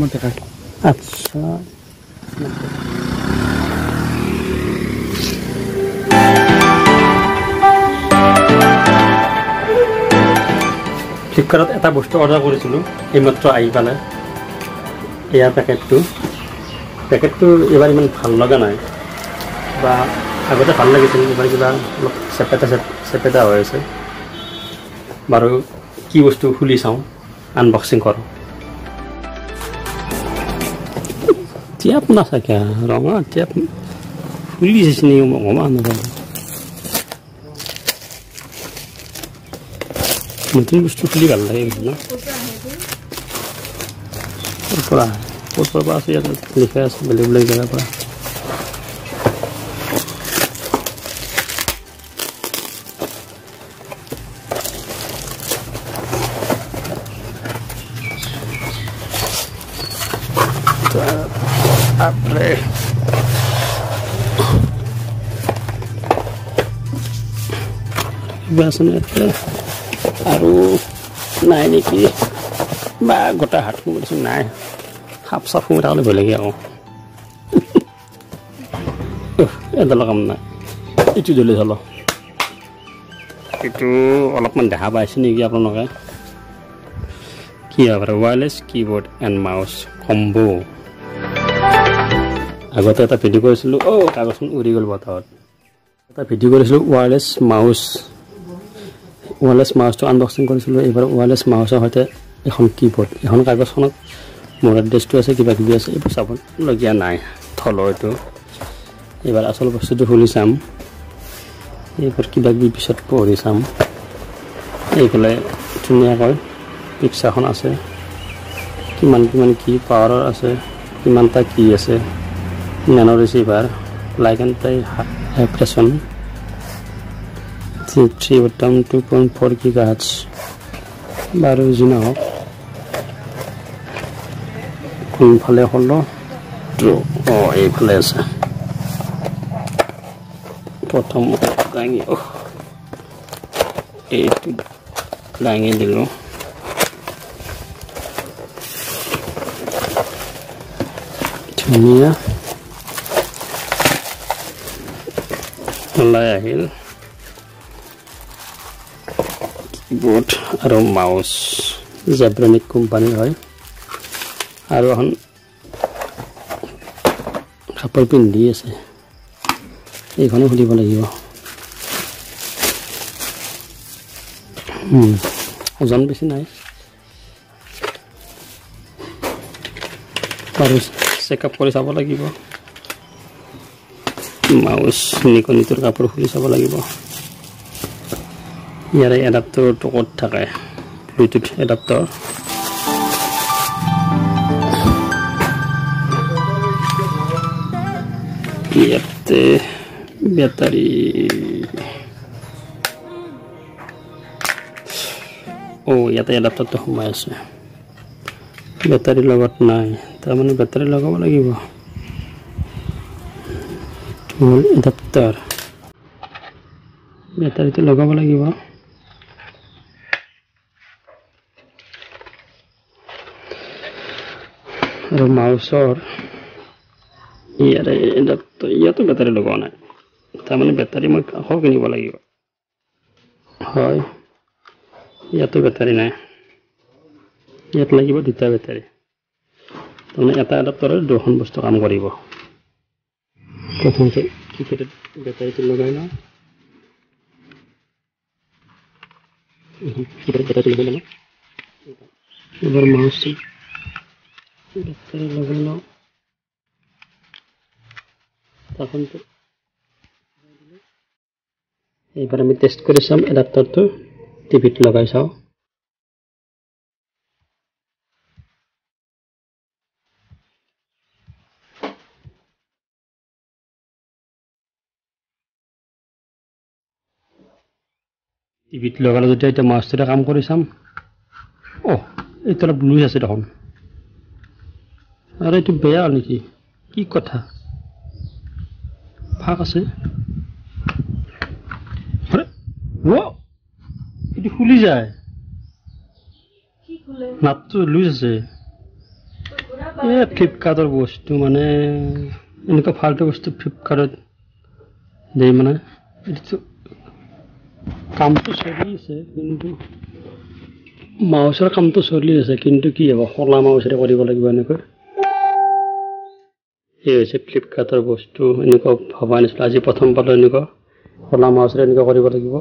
মধ্যে কাট আচ্ছা ফ্লিপকাৰ্টত এটা বস্তু অৰ্ডাৰ কৰিছিলোঁ এইমাত্ৰ আহি পালে এয়া পেকেটটো এইবাৰ ইমান ভাল লগা নাই বা আগতে ভাল লাগিছিল এইবাৰ কিবা অলপ চেপেটা হৈ আছে বাৰু কি বস্তু খুলি চাওঁ আনবক্সিং কৰোঁ টেপ নাথাকে ৰঙা টেপ খুলি চাইছে নেকি ভগৱান নতুন বস্তু খুলি ভাল লাগে ন ক'ৰ পৰা আছে ইয়াত লিখা আছে বেলেগ বেলেগ জেগাৰ পৰা আৰু নাই নেকি বা গোটা হাত সোমাইছো নাই সাপ চাপ সোমাই থাকলে ভয় লাগে আকৌ এডালৰ কাম নাই এইটো জ্বলি চালো এইটো অলপমান দেখা পাইছে নেকি আপোনালোকে কি হ'ব পাৰে wireless keyboard and mouse combo আগতে এটা ভিডিঅ' কৰিছিলোঁ কাগজখন উৰি গ'ল বতাহত এটা ভিডিঅ' কৰিছিলোঁ ৱায়াৰলেছ মাউচটো আনবক্সিং কৰিছিলোঁ এইবাৰ ৱায়াৰলেছ মাউচৰ সৈতে এখন কীবৰ্ড এখন কাগজখনত মোৰ এড্ৰেছটো আছে কিবা কিবি আছে এইবোৰ চাবলগীয়া নাই থলো এইটো এইবাৰ আচল বস্তুটো খুলি চাম এইবাৰ কিবা কিবি পিছত পঢ়ি চাম এইফালে ধুনীয়াকৈ পিকচাৰখন আছে কিমান কি পাৱাৰৰ আছে কিমানটা কি আছে nano receiver like and play এপ্ৰেছন 3 বটম 2.4 GHz বাৰু যি নহওক কোনফালে হলো এইফালে আছে প্ৰথম দাঙি এইটো দাঙি দিলোঁ ধুনীয়া ওলাই আহিল কীবৰ্ড আৰু মাউচ জেব্ৰনিক কোম্পানীৰ হয় আৰু এখন কাপোৰ পিন্ধি আছে এইখনো সুধিব লাগিব ওজন বেছি নাই বাৰু চেকআপ কৰি চাব লাগিব মাউচ নিকনিটোৰ কাপোৰ খুলি চাব লাগিব ইয়াৰে এডাপ্টাৰটো ক'ত থাকে ব্লুটুথ এডাপ্টাৰ ইয়াতে বেটাৰী ইয়াতে এডাপ্টাৰটো সোমাই আছে বেটাৰী লগত নাই তাৰমানে বেটাৰী লগাব লাগিব এডাপ্টাৰ বেটাৰীটো লগাব লাগিব আৰু মাউচৰ ইয়াতো বেটাৰী লগোৱা নাই তাৰমানে বেটাৰী মই আকৌ কিনিব লাগিব হয় ইয়াতো বেটাৰী নাই ইয়াত লাগিব দুটা বেটাৰী তাৰমানে এটা এডাপ্টাৰত দুখন বস্তু কাম কৰিব প্ৰথমতে কিপেডত বেটাৰীটো লগাই লওঁ বেটাৰীটো লগাই লওঁ এবাৰ মাউচটো বেটাৰী লগাই লওঁ এইবাৰ আমি টেষ্ট কৰি চাম এডাপ্টাৰটো টিভিত লগাই চাওঁ টিভিত লগালে যেতিয়া এতিয়া মাউচটোৰে কাম কৰি চাম এইটো অলপ লুজ আছে দেখোন আৰু এইটো বেয়া নেকি কি কথা ফাঁক আছে এইটো খুলি যায় নাটটো লুজ আছে এই ফ্লিপকাৰ্টৰ বস্তু মানে এনেকুৱা ফাল্টু বস্তু ফ্লিপকাৰ্টত দেই মানে এইটো কামটো চলি আছে কিন্তু মাউচৰ কামটো চলি আছে কিন্তু কি হ'ব খোলা মাউচেৰে কৰিব লাগিব এনেকৈ এই হৈছে ফ্লিপকাৰ্টৰ বস্তু এনেকুৱা ভবা নাছিলোঁ আজি প্ৰথম পালোঁ এনেকুৱা খোলা মাউচেৰে এনেকুৱা কৰিব লাগিব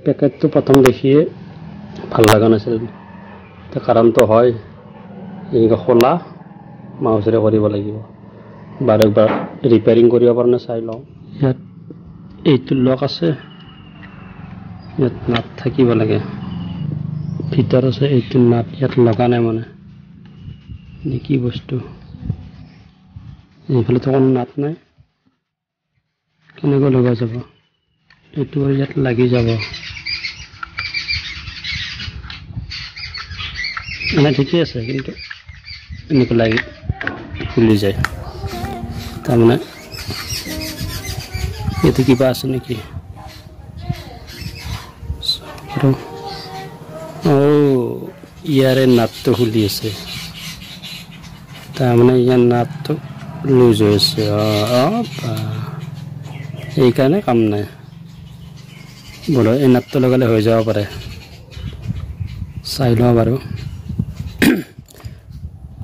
পেকেটটো প্ৰথম দেখিয়ে ভাল লগা নাছিল কাৰণটো হয় এনেকুৱা খোলা মাউচেৰে কৰিব লাগিব বাৰ একবাৰ ৰিপেয়াৰিং কৰিব পৰা নাই চাই লওঁ ইয়াত এইটো লক আছে ইয়াত নাট থাকিব লাগে ভিতৰত আছে এইটো নাট ইয়াত লগা নাই মানে কি বস্তু এইফালেতো কোনো নাট নাই কেনেকৈ লগা যাব এইটো ইয়াত লাগি যাব মানে ঠিকেই আছে কিন্তু এনেকৈ লাগি খুলি যায় তাৰমানে এইটো কিবা আছে নেকি ইয়াৰে নাটটো খুলি আছে তাৰমানে ইয়াৰ নাটটো লুজ হৈছে এইকাৰণে কাম নাই বোলো এই নাটটো লগালে হৈ যাব পাৰে চাই লওঁ বাৰু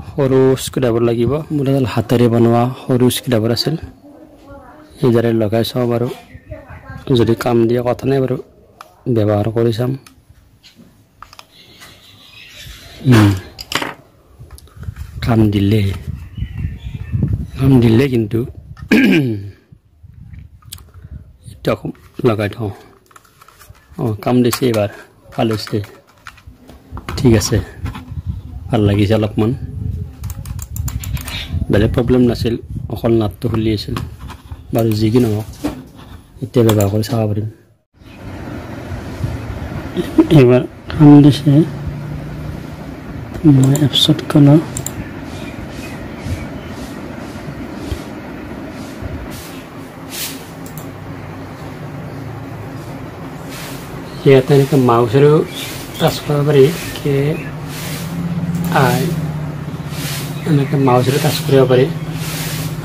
সৰু স্ক্ৰুড্ৰাইভাৰ লাগিব মোৰ এডাল হাতেৰে বনোৱা সৰু স্ক্ৰুড্ৰাইভাৰ আছিল এইদৰে লগাই চাওঁ বাৰু যদি কাম দিয়ে কথা নাই বাৰু ব্যৱহাৰ কৰি চাম কাম দিলে কিন্তু এটা লগাই থওঁ কাম দিছে এবাৰ ভাল হৈছে ঠিক আছে ভাল লাগিছে অলপমান বেলেগ প্ৰব্লেম নাছিল অকল নাটটো খুলি আছিল বাৰু যি কি নহওক এতিয়া ব্যৱহাৰ কৰি চাব পাৰিম এবাৰ কাম দিছে মই এপছত গ'লোঁ ইয়াতে এনেকৈ মাউচেৰেও টাচ কৰিব পাৰি এনেকৈ মাউচেৰে টাচ কৰিব পাৰি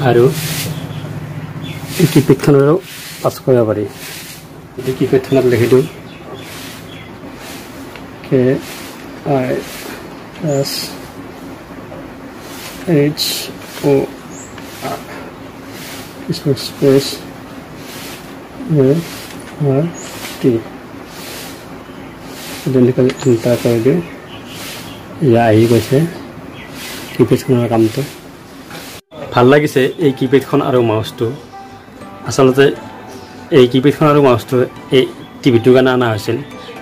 আৰু এই কিপেডখনৰো টাচ কৰিব পাৰি এই কিপেডখনত লিখি দিওঁ KISHOR স্পেচ ART তেনেকৈ চিন্তা কৰি দিওঁ এয়া আহি গৈছে কিপেডখনৰ কামটো ভাল লাগিছে এই কিপেডখন আৰু মাউচটো আচলতে এই কিপেডখন আৰু মাউচটো এই টিভিটোৰ কাৰণে অনা হৈছিল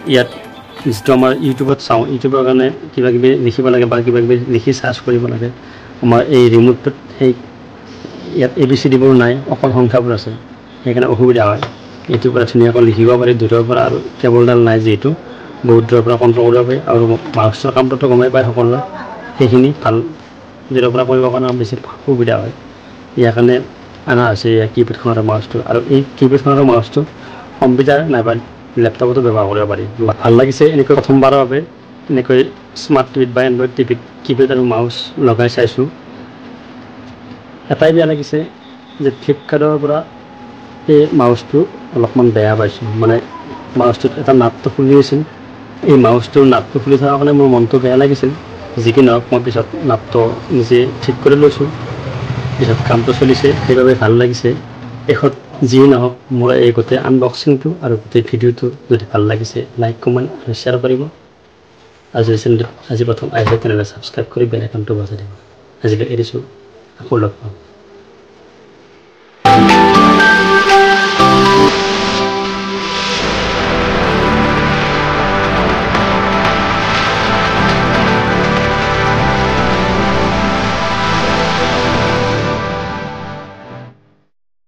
ইয়াত যিটো আমাৰ ইউটিউবত চাওঁ ইউটিউবৰ কাৰণে কিবা কিবি লিখিব লাগে বা কিবা কিবি লিখি চাৰ্চ কৰিব লাগে আমাৰ এই ৰিম'টটোত সেই ইয়াত ABCDবোৰ নাই অকল সংখ্যাবোৰ আছে সেইকাৰণে অসুবিধা হয় এইটোৰ পৰা ধুনীয়াকৈ লিখিব পাৰি দূৰৰ পৰা আৰু কেবলডাল নাই যিহেতু বহুত দূৰৰ পৰা কণ্ট্ৰল কৰিব পাৰি আৰু মাউচৰ কামটোতো গমেই পায় সকলোৱে সেইখিনি ভাল দূৰৰ পৰা কৰিবৰ কাৰণে বেছি সুবিধা হয় ইয়াৰ কাৰণে অনা হৈছে এই কিপেডখন আৰু মাউচটো আৰু এই কিপেডখন আৰু মাউচটো কম্পিউটাৰ নাইবা লেপটপতো ব্যৱহাৰ কৰিব পাৰি ভাল লাগিছে এনেকৈ প্ৰথমবাৰৰ বাবে এনেকৈ স্মাৰ্ট টিভিত বা এণ্ড্ৰইড টিভিত কিপেড আৰু মাউচ লগাই চাইছোঁ এটাই বেয়া লাগিছে যে ফ্লিপকাৰ্টৰ পৰা এই মাউচটো অলপমান বেয়া পাইছোঁ মানে মাউচটোত এটা নাটটো খুলি আছিল এই মাউচটোৰ নাটটো খুলি থকাৰ কাৰণে মোৰ মনটো বেয়া লাগিছিল যি কি নহওক মই পিছত নাটটো নিজে ঠিক কৰি লৈছোঁ পিছত কামটো চলিছে সেইবাবে ভাল লাগিছে শেষত যি নহওক মোৰ এই গোটেই আনবক্সিংটো আৰু গোটেই ভিডিঅ'টো যদি ভাল লাগিছে লাইক কমেণ্ট আৰু শ্বেয়াৰ কৰিব আজি প্ৰথম আহিছে তেনেহ'লে ছাবস্ক্ৰাইব কৰি বেল আইকনটো বজাই দিব আজিলৈ এৰিছোঁ আকৌ লগ পাম